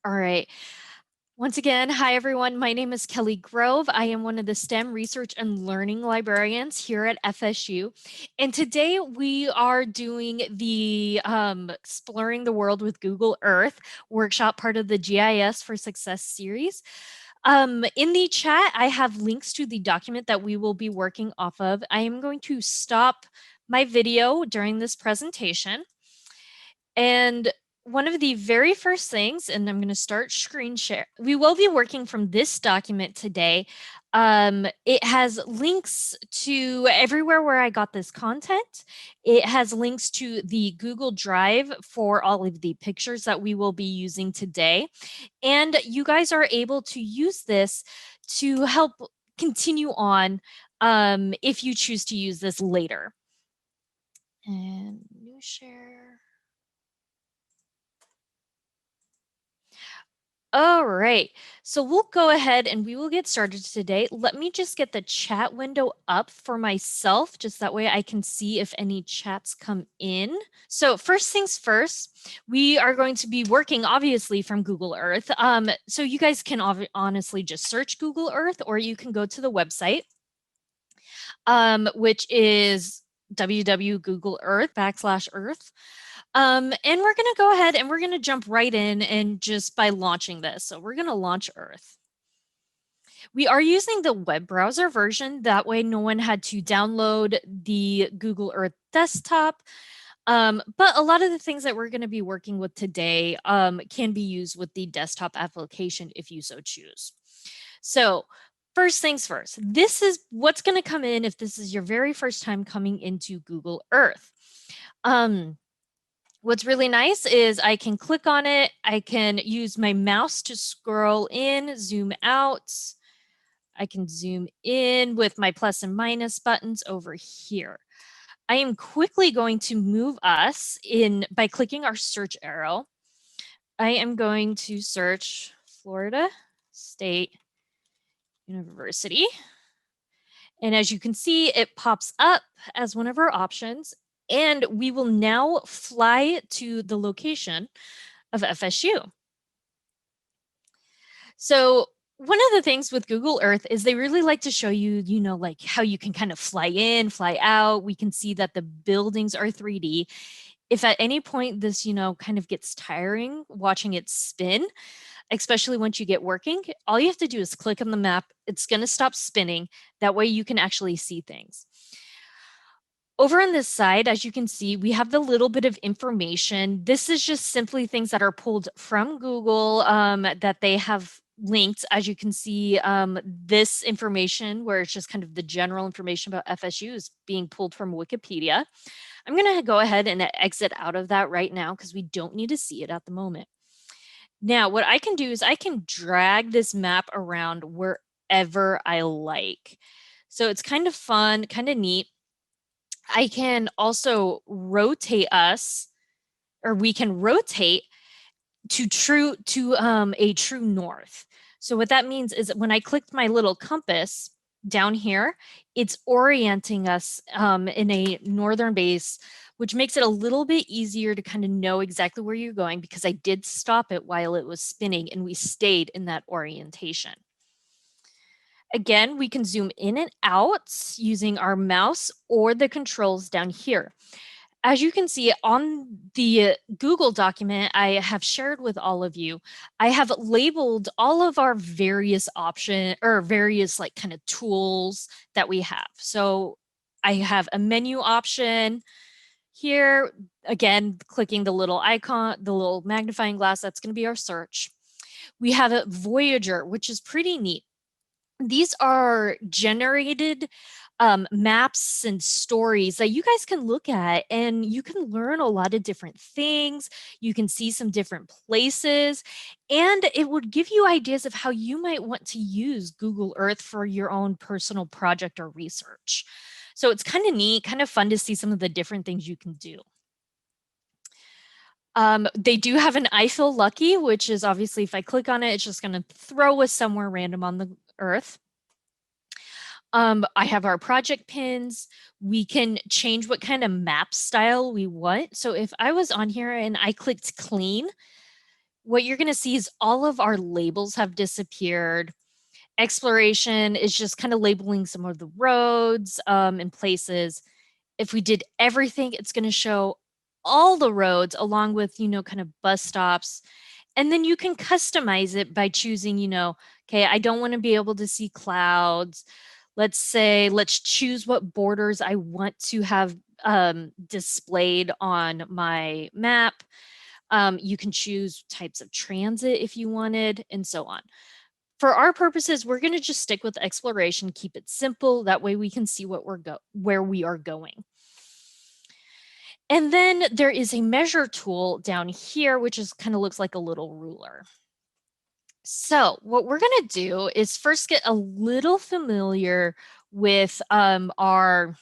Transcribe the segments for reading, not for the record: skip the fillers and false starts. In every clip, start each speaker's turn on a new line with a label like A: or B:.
A: All right. Once again, hi everyone. My name is Kelly Grove. I am one of the STEM research and learning librarians here at FSU. And today we are doing the Exploring the World with Google Earth workshop, part of the GIS for Success series. In the chat, I have links to the document that we will be working off of. I am going to stop my video during this presentation. And one of the very first things, and I'm going to start screen share, we will be working from this document today. It has links to everywhere where I got this content. It has links to the Google Drive for all of the pictures that we will be using today. And you guys are able to use this to help continue on if you choose to use this later. And new share. All right, so we'll go ahead and we will get started today. Let me just get the chat window up for myself, just that way I can see if any chats come in. So first things first, we are going to be working obviously from Google Earth. So you guys can honestly just search Google Earth, or you can go to the website, which is www.googleearth.com/earth. And we're going to go ahead and we're going to jump right in and just by launching this. So we're going to launch Earth. We are using the web browser version. That way no one had to download the Google Earth desktop. But a lot of the things that we're going to be working with today can be used with the desktop application if you so choose. So first things first, this is what's going to come in if this is your very first time coming into Google Earth. What's really nice is I can click on it. I can use my mouse to scroll in, zoom out. I can zoom in with my plus and minus buttons over here. I am quickly going to move us in by clicking our search arrow. I am going to search Florida State University. And as you can see, it pops up as one of our options. And we will now fly to the location of FSU. So one of the things with Google Earth is they really like to show you, like how you can kind of fly in, fly out. We can see that the buildings are 3D. If at any point this, kind of gets tiring watching it spin, especially once you get working, all you have to do is click on the map. It's going to stop spinning. That way you can actually see things. Over on this side, as you can see, we have the little bit of information. This is just simply things that are pulled from Google that they have linked. As you can see, this information, where it's just kind of the general information about FSU, is being pulled from Wikipedia. I'm going to go ahead and exit out of that right now because we don't need to see it at the moment. Now, what I can do is I can drag this map around wherever I like. So it's kind of fun, kind of neat. I can also rotate us, or we can rotate to a true north. So what that means is that when I clicked my little compass down here, it's orienting us in a northern base, which makes it a little bit easier to kind of know exactly where you're going, because I did stop it while it was spinning and we stayed in that orientation. Again, we can zoom in and out using our mouse or the controls down here. As you can see on the Google document I have shared with all of you, I have labeled all of our various options, or various like kind of tools that we have. So I have a menu option here. Again, clicking the little icon, the little magnifying glass, that's going to be our search. We have a Voyager, which is pretty neat. These are generated maps and stories that you guys can look at, and you can learn a lot of different things. You can see some different places, and it would give you ideas of how you might want to use Google Earth for your own personal project or research. So it's kind of neat, kind of fun to see some of the different things you can do. They do have an I feel lucky, which is obviously if I click on it, it's just going to throw us somewhere random on the Earth. I have our project pins. We can change what kind of map style we want. So if I was on here and I clicked clean, what you're going to see is all of our labels have disappeared. Exploration is just kind of labeling some of the roads and places. If we did everything, it's going to show all the roads along with, kind of bus stops. And then you can customize it by choosing, okay, I don't want to be able to see clouds. Let's choose what borders I want to have displayed on my map. You can choose types of transit if you wanted, and so on. For our purposes, we're going to just stick with exploration, keep it simple. That way we can see where we are going. And then there is a measure tool down here, which is kind of looks like a little ruler. So what we're going to do is first get a little familiar with our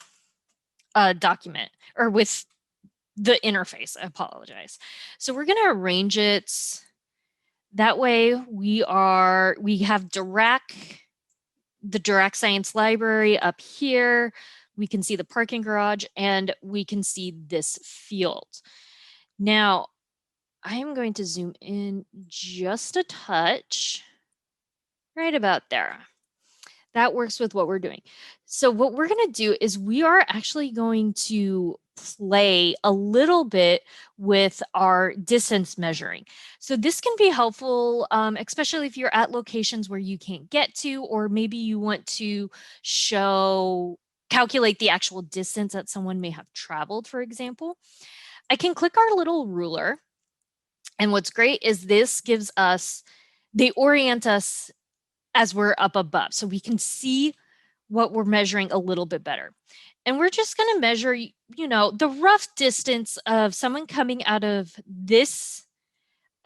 A: document, or with the interface. I apologize. So we're going to arrange it that way. We have the Dirac Science Library up here. We can see the parking garage, and we can see this field. Now, I am going to zoom in just a touch, right about there. That works with what we're doing. So what we're going to do is we are actually going to play a little bit with our distance measuring. So this can be helpful, especially if you're at locations where you can't get to, or maybe you want to calculate the actual distance that someone may have traveled, for example. I can click our little ruler. And what's great is they orient us as we're up above. So we can see what we're measuring a little bit better. And we're just going to measure, the rough distance of someone coming out of this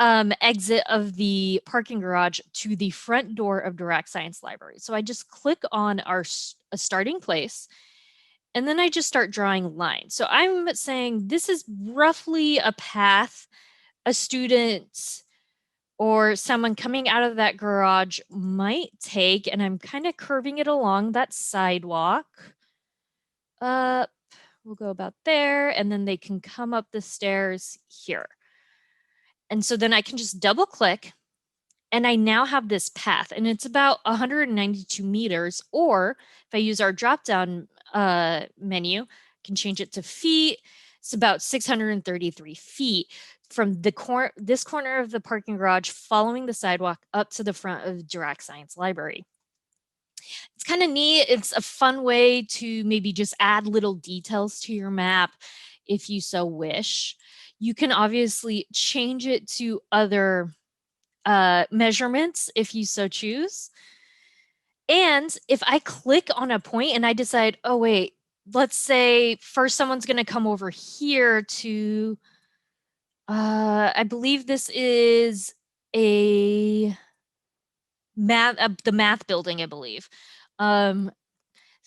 A: exit of the parking garage to the front door of Dirac Science Library. So I just click on a starting place, and then I just start drawing lines. So I'm saying this is roughly a path a student or someone coming out of that garage might take, and I'm kind of curving it along that sidewalk. We'll go about there, and then they can come up the stairs here. And so then I can just double click, and I now have this path, and it's about 192 meters, or if I use our drop down menu, I can change it to feet. It's about 633 feet from this corner of the parking garage, following the sidewalk up to the front of Dirac Science Library. It's kind of neat. It's a fun way to maybe just add little details to your map if you so wish. You can obviously change it to other measurements if you so choose. And if I click on a point and I decide, oh, wait, let's say first someone's going to come over here to, I believe this is the math building, I believe. Sorry,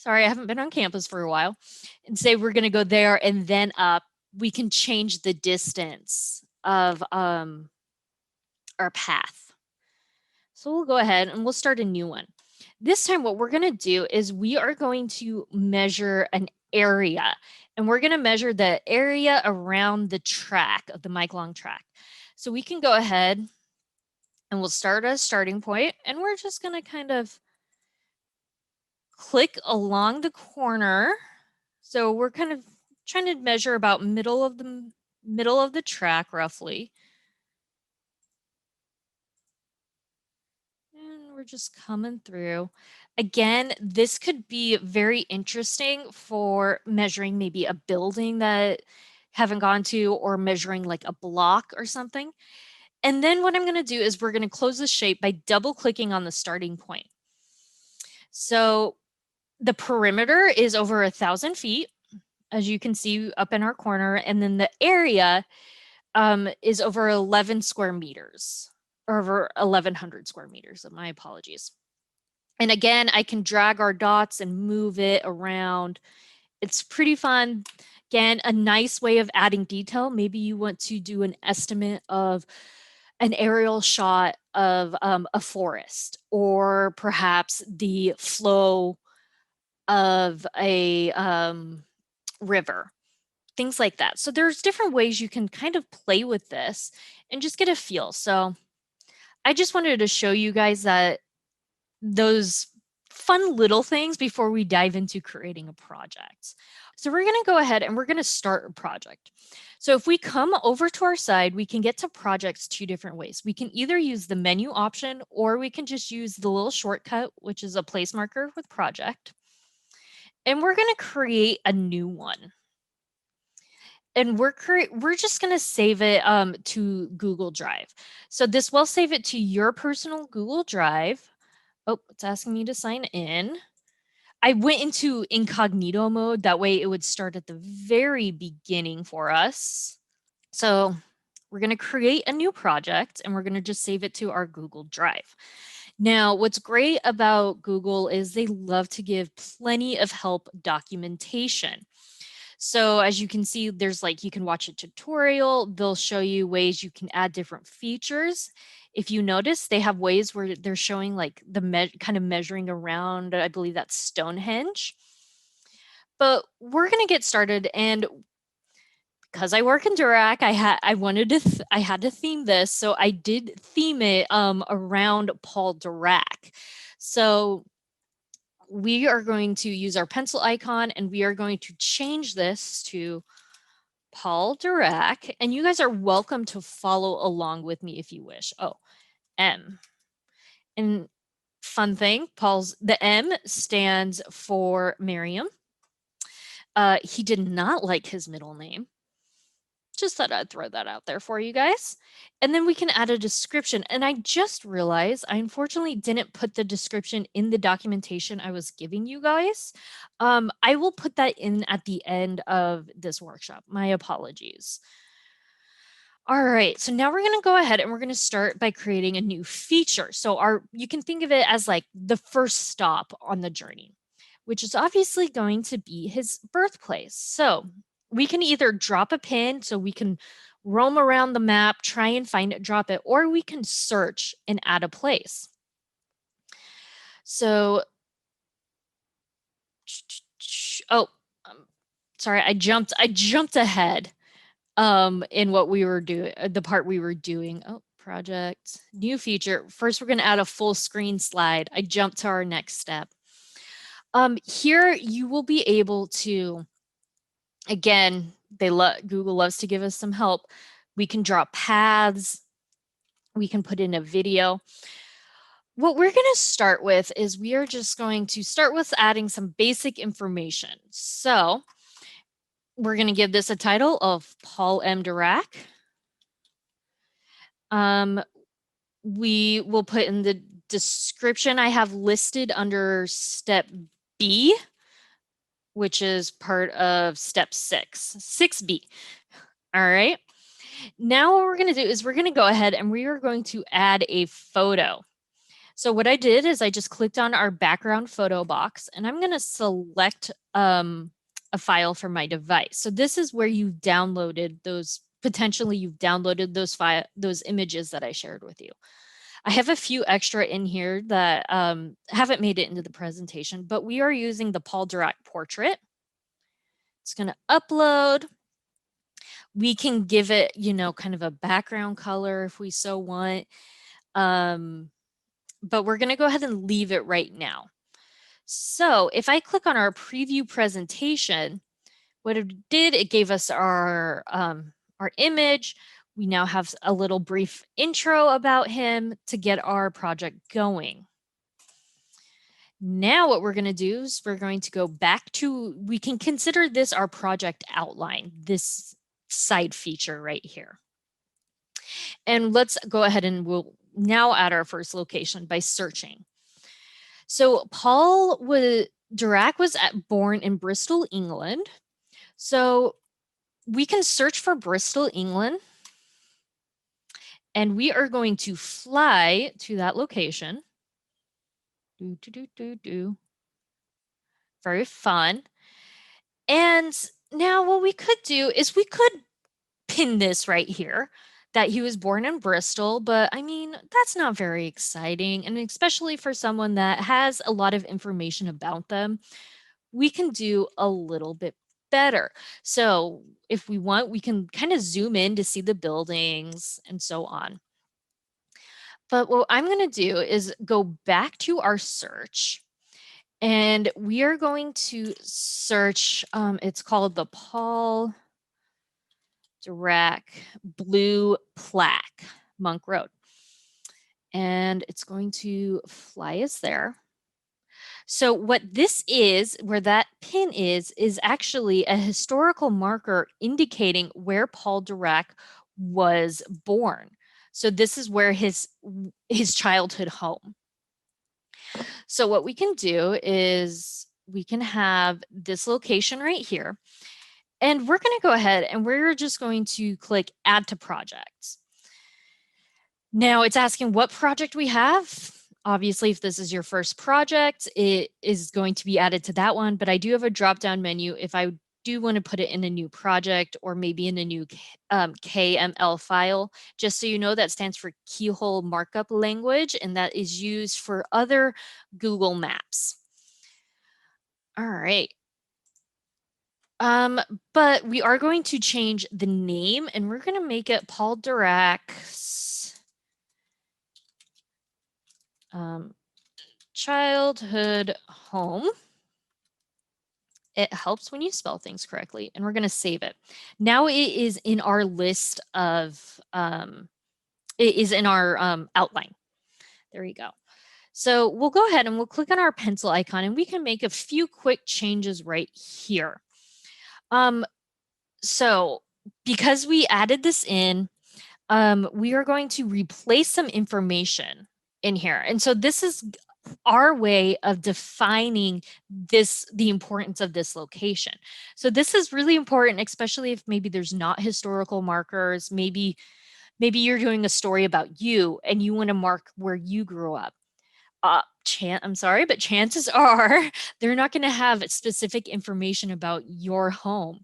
A: I haven't been on campus for a while. And say we're going to go there and then up, we can change the distance of our path. So we'll go ahead and we'll start a new one. This time what we're going to do is we are going to measure an area, and we're going to measure the area around the track of the mile-long track. So we can go ahead and we'll start a starting point, and we're just going to kind of click along the corner. So we're kind of trying to measure about middle of the track roughly. And we're just coming through. Again, this could be very interesting for measuring maybe a building that haven't gone to, or measuring like a block or something. And then what I'm going to do is we're going to close the shape by double clicking on the starting point. So the perimeter is over 1,000 feet, as you can see up in our corner. And then the area is over 11 square meters, or over 1,100 square meters. My apologies. And again, I can drag our dots and move it around. It's pretty fun. Again, a nice way of adding detail. Maybe you want to do an estimate of an aerial shot of a forest, or perhaps the flow of a river, things like that. So there's different ways you can kind of play with this and just get a feel. So I just wanted to show you guys that those fun little things before we dive into creating a project. So we're going to go ahead and we're going to start a project. So if we come over to our side, we can get to projects two different ways. We can either use the menu option or we can just use the little shortcut, which is a place marker with project. And we're going to create a new one. And we're just going to save it to Google Drive. So this will save it to your personal Google Drive. Oh, it's asking me to sign in. I went into incognito mode. That way it would start at the very beginning for us. So we're going to create a new project and we're going to just save it to our Google Drive. Now, what's great about Google is they love to give plenty of help documentation. So as you can see, there's like, you can watch a tutorial. They'll show you ways you can add different features. If you notice, they have ways where they're showing like the kind of measuring around, I believe that's Stonehenge. But we're going to get started. And because I work in Dirac, I had to theme this. So I did theme it around Paul Dirac. So we are going to use our pencil icon and we are going to change this to Paul Dirac. And you guys are welcome to follow along with me if you wish. Oh, M. And fun thing, the M stands for Miriam. He did not like his middle name. Just thought I'd throw that out there for you guys. And then we can add a description. And I just realized I unfortunately didn't put the description in the documentation I was giving you guys. I will put that in at the end of this workshop. My apologies. All right, so now we're going to go ahead and we're going to start by creating a new feature. So you can think of it as like the first stop on the journey, which is obviously going to be his birthplace. So we can either drop a pin, so we can roam around the map, try and find it, drop it, or we can search and add a place. So, oh, sorry, I jumped ahead in what we were doing, the part we were doing. Oh, project, new feature. First, we're going to add a full screen slide. I jumped to our next step. Here you will be able to, again, Google loves to give us some help. We can draw paths. We can put in a video. What we're going to start with is we are just going to start with adding some basic information. So we're going to give this a title of Paul M. Dirac. We will put in the description I have listed under step B, which is part of step 6B. All right. Now what we're going to do is we're going to go ahead and we are going to add a photo. So what I did is I just clicked on our background photo box and I'm going to select a file from my device. So this is where you've downloaded those images that I shared with you. I have a few extra in here that haven't made it into the presentation, but we are using the Paul Dirac portrait. It's going to upload. We can give it, kind of a background color if we so want. But we're going to go ahead and leave it right now. So if I click on our preview presentation, what it did, it gave us our image. We now have a little brief intro about him to get our project going. Now what we're going to do is we're going to go back to, we can consider this our project outline, this side feature right here. And let's go ahead and we'll now add our first location by searching. So Paul Dirac was born in Bristol, England. So we can search for Bristol, England. And we are going to fly to that location. Very fun. And now what we could do is we could pin this right here that he was born in Bristol, but I mean, that's not very exciting. And especially for someone that has a lot of information about them, we can do a little bit better. So if we want, we can kind of zoom in to see the buildings and so on. But what I'm going to do is go back to our search, and we are going to search, it's called the Paul Dirac Blue Plaque, Monk Road. And it's going to fly us there. So what this is, where that pin is actually a historical marker indicating where Paul Dirac was born. So this is where his childhood home. So what we can do is we can have this location right here, and we're going to go ahead and we're just going to click add to projects. Now it's asking what project we have. Obviously, if this is your first project, it is going to be added to that one, but I do have a drop-down menu if I do want to put it in a new project or maybe in a new KML file. Just so you know, that stands for Keyhole Markup Language, and that is used for other Google Maps. All right. But we are going to change the name, and we're going to make it Paul Dirac's childhood home. It helps when you spell things correctly, and we're going to save it. Now it is in our list of, it is in our outline. There you go. So we'll go ahead and we'll click on our pencil icon, and we can make a few quick changes right here. So because we added this in, we are going to replace some information in here. And so this is our way of defining the importance of this location. So this is really important, especially if maybe there's not historical markers. Maybe you're doing a story about you and you want to mark where you grew up. I'm sorry, but chances are they're not going to have specific information about your home.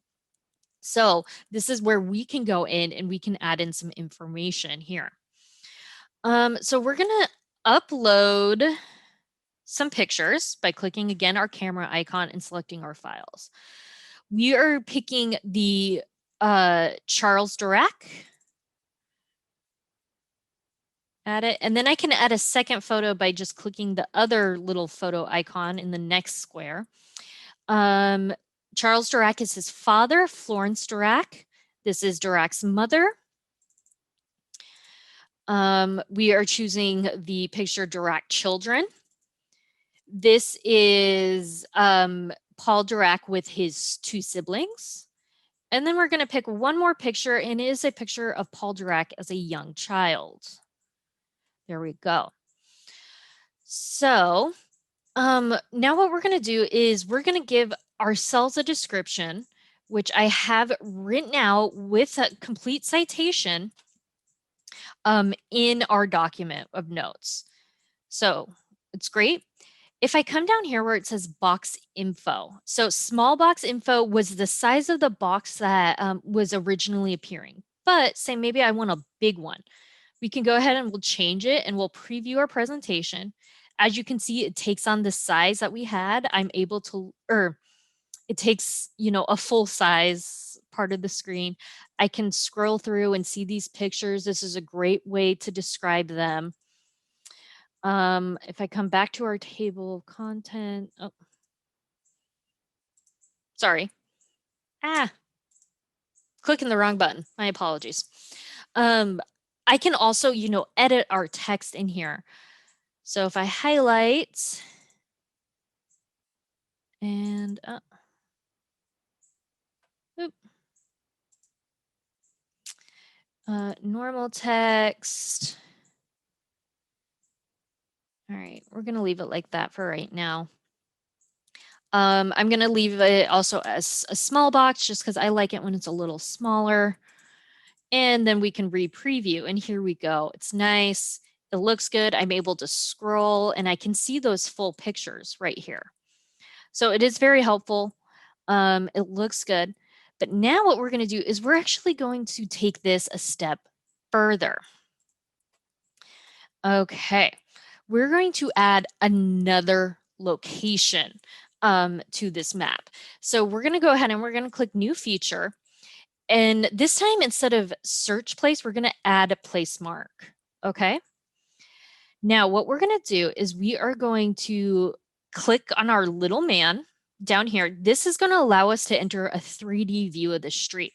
A: So this is where we can go in and we can add in some information here. So we're going to upload some pictures by clicking again our camera icon and selecting our files. We are picking the Charles Dirac. Add it, and then I can add a second photo by just clicking the other little photo icon in the next square. Charles Dirac is his father, Florence Dirac. This is Dirac's mother. We are choosing the picture Dirac children. This is Paul Dirac with his two siblings. And then we're going to pick one more picture, and it is a picture of Paul Dirac as a young child. There we go. So now what we're going to do is we're going to give ourselves a description, which I have written out with a complete citation in our document of notes. So it's great. If I come down here where it says box info, so small box info was the size of the box that was originally appearing, but say maybe I want a big one. We can go ahead and we'll change it and we'll preview our presentation. As you can see, it takes on the size that we had. I'm able to, or it takes, you know, a full size part of the screen. I can scroll through and see these pictures. This is a great way to describe them. If I come back to our table of content, oh, sorry. Clicking the wrong button. My apologies. I can also, you know, edit our text in here. So if I highlight and normal text. All right, we're going to leave it like that for right now. I'm going to leave it also as a small box just because I like it when it's a little smaller. And then we can re-preview, and here we go. It's nice. It looks good. I'm able to scroll and I can see those full pictures right here. So it is very helpful. It looks good. But now what we're going to do is we're actually going to take this a step further. Okay, we're going to add another location. to this map. So we're going to go ahead and we're going to click new feature. And this time, instead of search place, we're going to add a place mark. Okay. Now, what we're going to do is we are going to click on our little man down here. This is going to allow us to enter a 3D view of the street.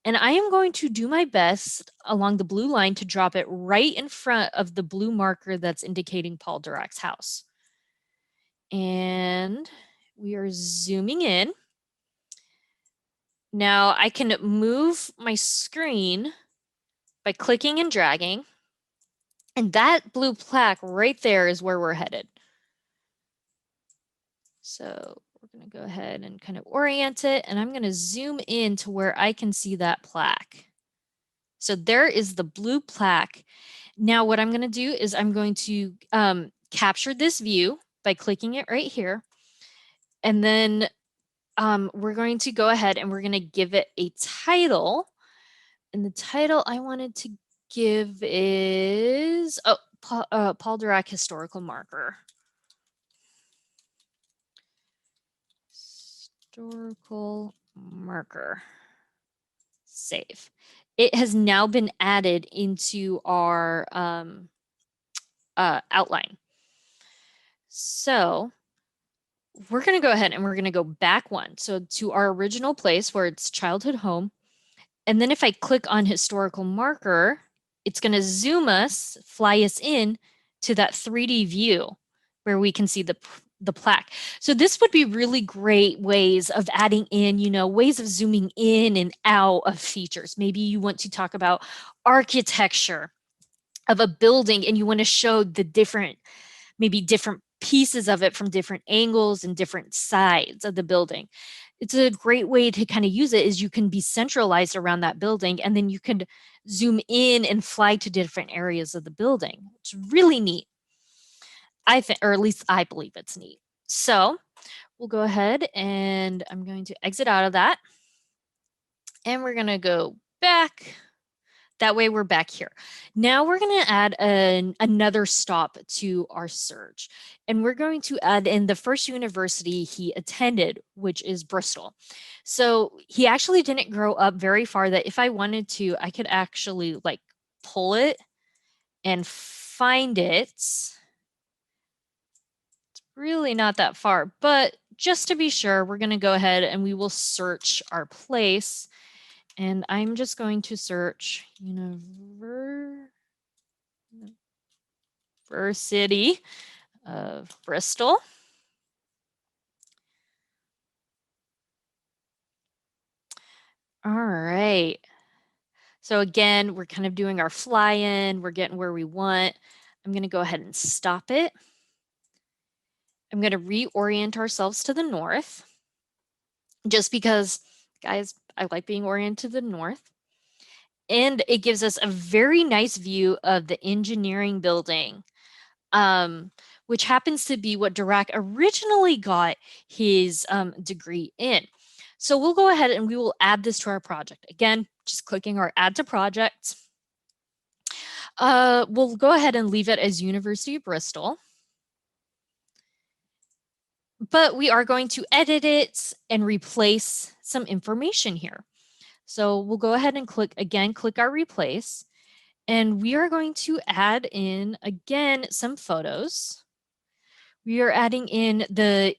A: And I am going to do my best along the blue line to drop it right in front of the blue marker that's indicating Paul Dirac's house. And we are zooming in. Now I can move my screen by clicking and dragging. And that blue plaque right there is where we're headed. So we're going to go ahead and kind of orient it. And I'm going to zoom in to where I can see that plaque. So there is the blue plaque. Now what I'm going to do is I'm going to capture this view by clicking it right here. And then we're going to go ahead and we're going to give it a title. And the title I wanted to give is, Paul Dirac Historical Marker. Historical marker. Save. It has now been added into our outline. So we're going to go ahead and we're going to go back one. So to our original place where it's childhood home. And then if I click on historical marker, it's going to zoom us, fly us in to that 3D view where we can see the plaque. So this would be really great ways of adding in, ways of zooming in and out of features. Maybe you want to talk about architecture of a building and you want to show the different pieces of it from different angles and different sides of the building. It's a great way to kind of use it is you can be centralized around that building and then you can zoom in and fly to different areas of the building. It's really neat. I think, or at least I believe it's neat. So we'll go ahead and I'm going to exit out of that. And we're going to go back. That way we're back here. Now we're going to add another stop to our search. And we're going to add in the first university he attended, which is Bristol. So he actually didn't grow up very far that if I wanted to, I could actually like pull it and find it. It's really not that far, but just to be sure, we're going to go ahead and we will search our place. And I'm just going to search University of Bristol. All right. So again, we're kind of doing our fly in. We're getting where we want. I'm going to go ahead and stop it. I'm going to reorient ourselves to the north. Just because, guys, I like being oriented to the north. And it gives us a very nice view of the engineering building, which happens to be what Dirac originally got his degree in. So we'll go ahead and we will add this to our project. Again, just clicking our add to project. We'll go ahead and leave it as University of Bristol. But we are going to edit it and replace some information here. So we'll go ahead and click our replace. And we are going to add in, again, some photos. We are adding in the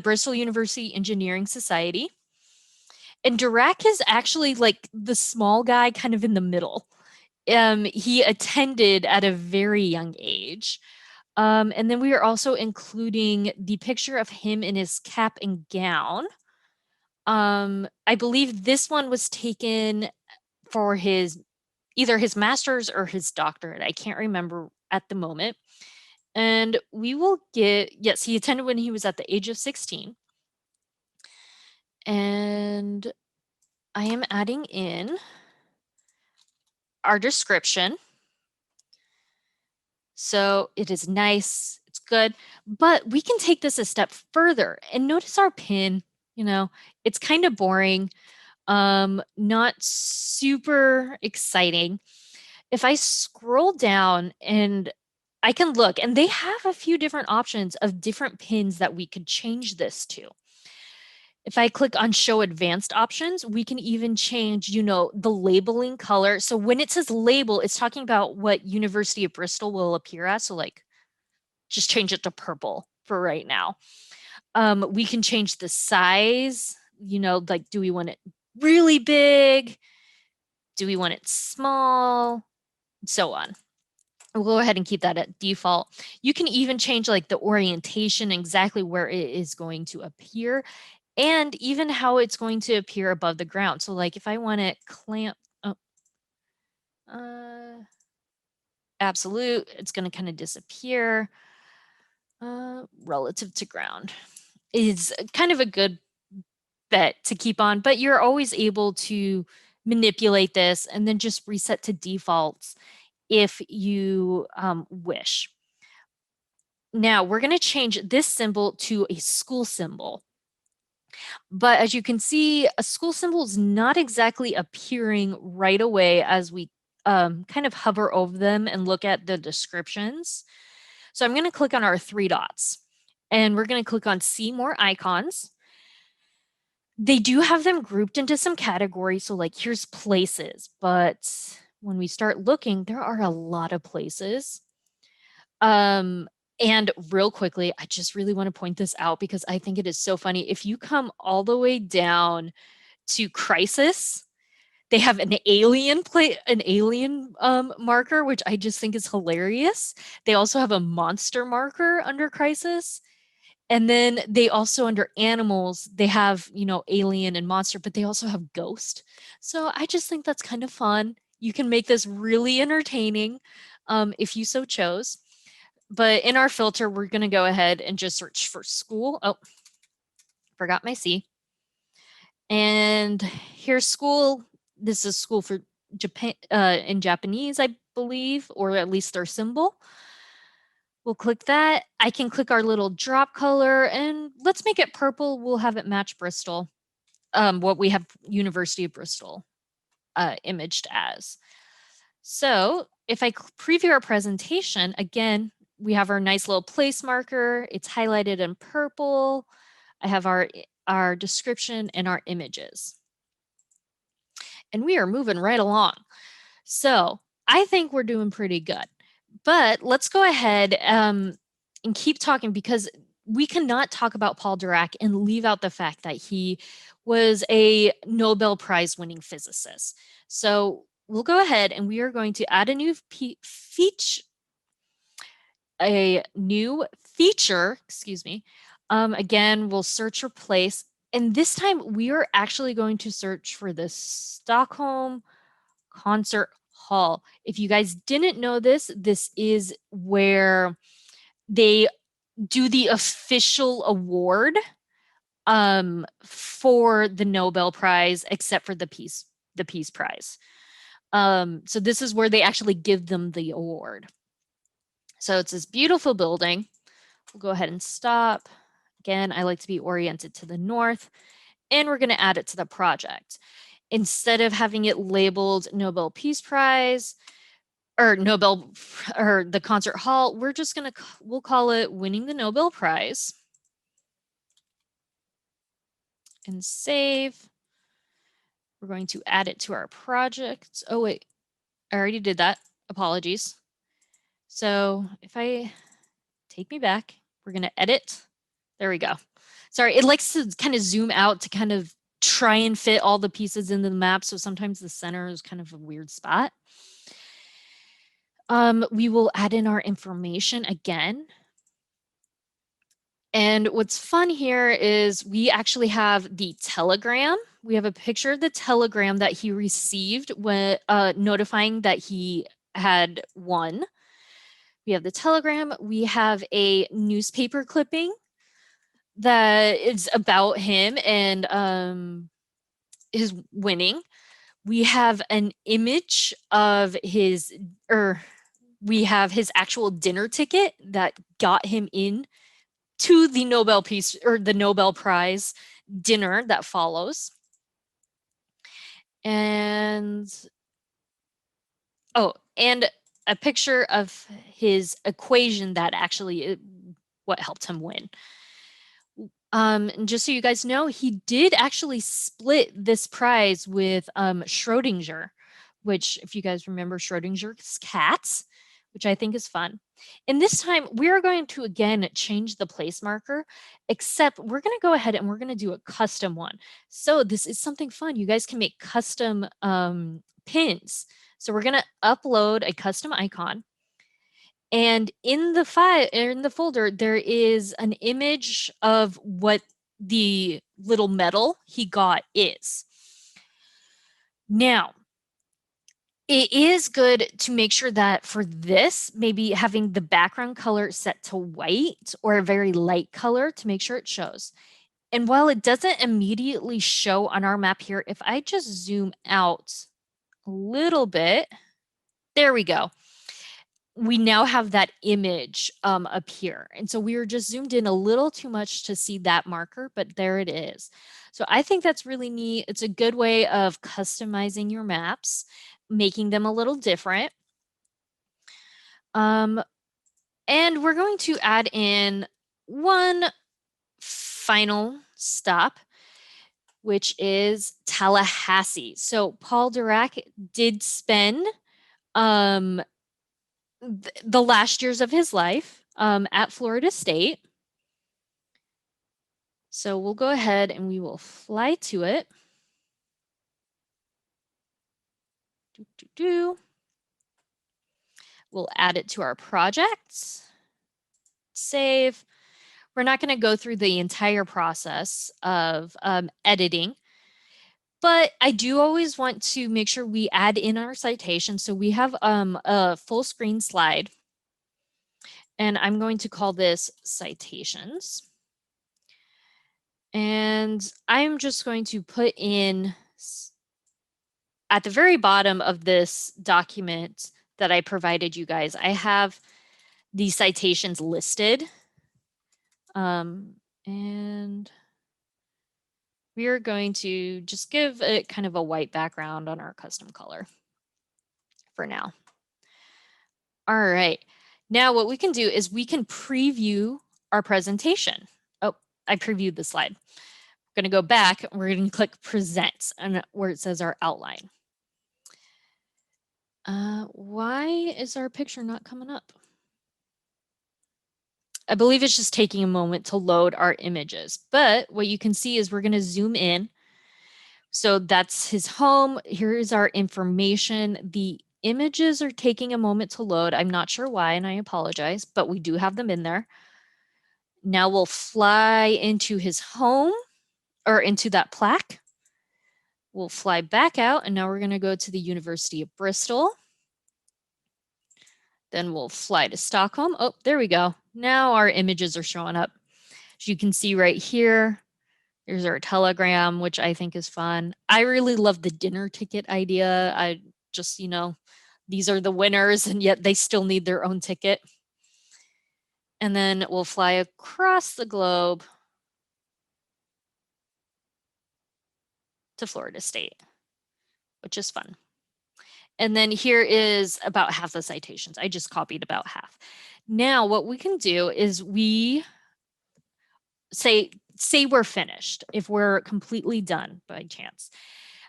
A: Bristol University Engineering Society. And Dirac is actually like the small guy kind of in the middle. He attended at a very young age. And then we are also including the picture of him in his cap and gown. I believe this one was taken for either his master's or his doctorate. I can't remember at the moment. And we will yes, he attended when he was at the age of 16. And I am adding in our description. So it is nice, it's good, but we can take this a step further and notice our pin, it's kind of boring, not super exciting. If I scroll down and I can look, and they have a few different options of different pins that we could change this to. If I click on show advanced options, we can even change, the labeling color. So when it says label, it's talking about what University of Bristol will appear as. So like, just change it to purple for right now. We can change the size, like, do we want it really big? Do we want it small? So on. We'll go ahead and keep that at default. You can even change like the orientation, exactly where it is going to appear, and even how it's going to appear above the ground. So like if I want it clamp, absolute, it's going to kind of disappear relative to ground. Is kind of a good bet to keep on, but you're always able to manipulate this and then just reset to defaults if you wish. Now we're going to change this symbol to a school symbol. But as you can see, a school symbol is not exactly appearing right away as we kind of hover over them and look at the descriptions. So I'm going to click on our three dots and we're going to click on see more icons. They do have them grouped into some categories. So like here's places, but when we start looking, there are a lot of places. And real quickly, I just really want to point this out because I think it is so funny. If you come all the way down to crisis, they have an alien marker, which I just think is hilarious. They also have a monster marker under crisis. And then they also under animals, they have, alien and monster, but they also have ghost. So I just think that's kind of fun. You can make this really entertaining if you so chose. But in our filter, we're going to go ahead and just search for school. Oh, forgot my C. And here's school. This is school for Japan in Japanese, I believe, or at least their symbol. We'll click that. I can click our little drop color and let's make it purple. We'll have it match Bristol, what we have University of Bristol imaged as. So if I preview our presentation, again, we have our nice little place marker. It's highlighted in purple. I have our description and our images. And we are moving right along. So I think we're doing pretty good. But let's go ahead and keep talking because we cannot talk about Paul Dirac and leave out the fact that he was a Nobel Prize winning physicist. So we'll go ahead and we are going to add a new feature, excuse me. Again, we'll search replace. And this time we are actually going to search for the Stockholm Concert Hall. If you guys didn't know this, this is where they do the official award for the Nobel Prize, except for the Peace Prize. So this is where they actually give them the award. So it's this beautiful building. We'll go ahead and stop. Again, I like to be oriented to the north, and we're going to add it to the project. Instead of having it labeled Nobel Peace Prize or Nobel or the concert hall, we're just going to, we'll call it winning the Nobel Prize and save. We're going to add it to our project. Oh, wait, I already did that. Apologies. So if I take me back, we're going to edit. There we go. Sorry, it likes to kind of zoom out to kind of try and fit all the pieces in the map. So sometimes the center is kind of a weird spot. We will add in our information again. And what's fun here is we actually have the telegram. We have a picture of the telegram that he received when notifying that he had won. We have the telegram. We have a newspaper clipping that is about him and his winning. We have an image of his, we have his actual dinner ticket that got him in to the Nobel Peace or the Nobel Prize dinner that follows. And a picture of his equation that actually what helped him win. And just so you guys know, he did actually split this prize with Schrodinger, which, if you guys remember Schrodinger's cats, which I think is fun. And this time we're going to again change the place marker, except we're going to go ahead and we're going to do a custom one. So this is something fun. You guys can make custom pins. So we're going to upload a custom icon. And in the file, in the folder, there is an image of what the little medal he got is. Now, it is good to make sure that for this, maybe having the background color set to white or a very light color to make sure it shows. And while it doesn't immediately show on our map here, if I just zoom out a little bit, there we go. We now have that image up here. And so we were just zoomed in a little too much to see that marker, but there it is. So I think that's really neat. It's a good way of customizing your maps, making them a little different. And we're going to add in one final stop, which is Tallahassee. So Paul Dirac did spend the last years of his life at Florida State. So we'll go ahead and we will fly to it. We'll add it to our project. Save. We're not going to go through the entire process of editing, but I do always want to make sure we add in our citation. So we have a full screen slide, and I'm going to call this citations. And I'm just going to put in at the very bottom of this document that I provided you guys, I have the citations listed. And we are going to just give it kind of a white background on our custom color for now. All right. Now what we can do is we can preview our presentation. Oh, I previewed the slide. I'm going to go back and we're going to click present and where it says our outline. Why is our picture not coming up? I believe it's just taking a moment to load our images, but what you can see is we're going to zoom in. So that's his home. Here's our information. The images are taking a moment to load. I'm not sure why, and I apologize, but we do have them in there. Now we'll fly into his home or into that plaque. We'll fly back out, and now we're going to go to the University of Bristol. Then we'll fly to Stockholm. Oh, there we go. Now our images are showing up. As you can see right here, there's our telegram, which I think is fun. I really love the dinner ticket idea. I just, you know, these are the winners and yet they still need their own ticket. And then we'll fly across the globe to Florida State, which is fun. And then here is about half the citations. I just copied about half. Now what we can do is we say we're finished. If we're completely done by chance,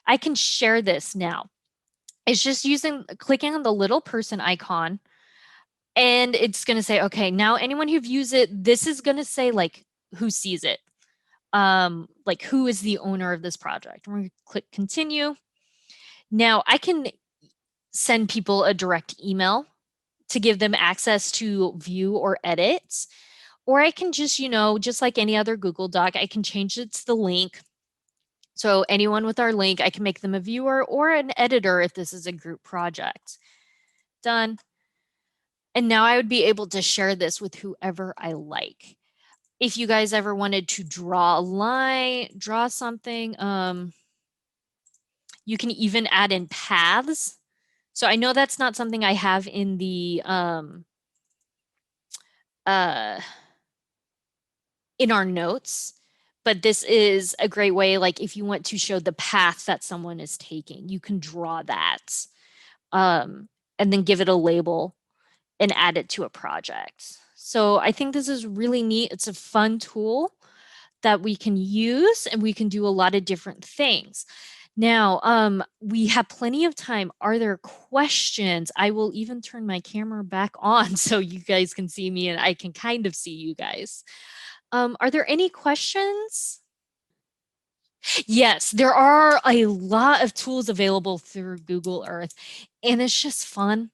A: I can share this now. It's just clicking on the little person icon, and it's going to say, okay, now anyone who views it, this is going to say like who sees it, like who is the owner of this project. We're going to click continue. Now I can send people a direct email to give them access to view or edit, or I can just, you know, just like any other Google Doc, I can change it to the link. So anyone with our link, I can make them a viewer or an editor if this is a group project. Done. And now I would be able to share this with whoever I like. If you guys ever wanted to draw a line, draw something, you can even add in paths. So I know that's not something I have in the in our notes, but this is a great way, like if you want to show the path that someone is taking, you can draw that. and then give it a label and add it to a project. So I think this is really neat. It's a fun tool that we can use, and we can do a lot of different things. Now, we have plenty of time. Are there questions? I will even turn my camera back on so you guys can see me and I can kind of see you guys. Are there any questions? Yes, there are a lot of tools available through Google Earth, and it's just fun.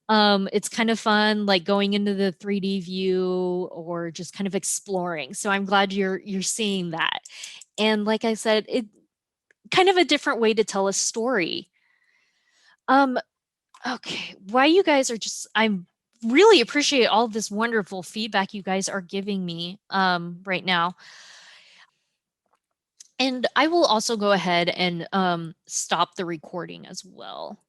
A: It's kind of fun, like going into the 3D view or just kind of exploring. So I'm glad you're seeing that. And like I said, it kind of a different way to tell a story. Um, okay, why you guys are just I'm really appreciate all this wonderful feedback you guys are giving me right now. And I will also go ahead and stop the recording as well.